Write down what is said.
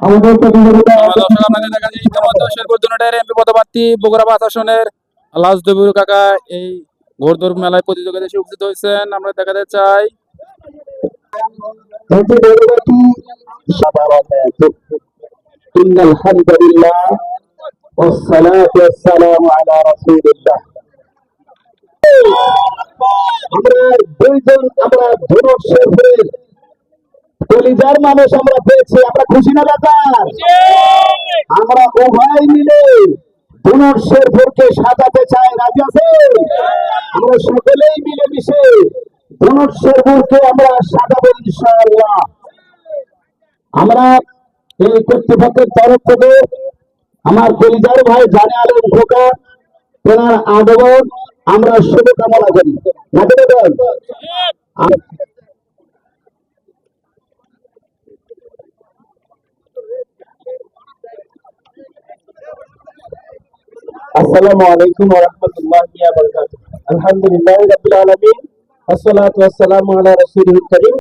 আমাদের প্রতিযোগিতা দর্শক আপনাদের দেখা যায় ইতিমধ্যে শেরপুর দুটার এমপি পদপ্রার্থী বগুড়া ৫ আসনের লাজদবির কাকা এই ঘোড়দৌড় মেলায় প্রতিযোগিতায় উপস্থিত হয়েছেন। আমরা দেখাতে চাই এমপি পদপ্রার্থী ইন্নাল হামদুলিল্লাহ ওয়াসসালাতু ওয়াসসালামু আলা রাসূলিল্লাহ। আমরা ধনুক শেরপুরের কলিজার মানুষ আমরা পেয়েছি, আমরা খুশি না দাদা? আমরা উভয় মিলে ধনুক শেরপুরকে সাজাতে চাই, রাজি আছে? আমরা সকলেই মিলে মিশে ধনুক শেরপুরকে আমরা সাজাবো ইনশাআল্লাহ। আমরা এই কর্তৃপক্ষের তরফ থেকে আমার কলিজার ভাই জানে আলম খোকা তেনার আগমন আমরা শুভকামনা করি। আসসালামু আলাইকুম ওয়া রাহমাতুল্লাহি ওয়া বারাকাতুহু। আলহামদুলিল্লাহি রাব্বিল আলামিন, আসসালাতু ওয়াসসালামু আলা রাসূলিল কারীম।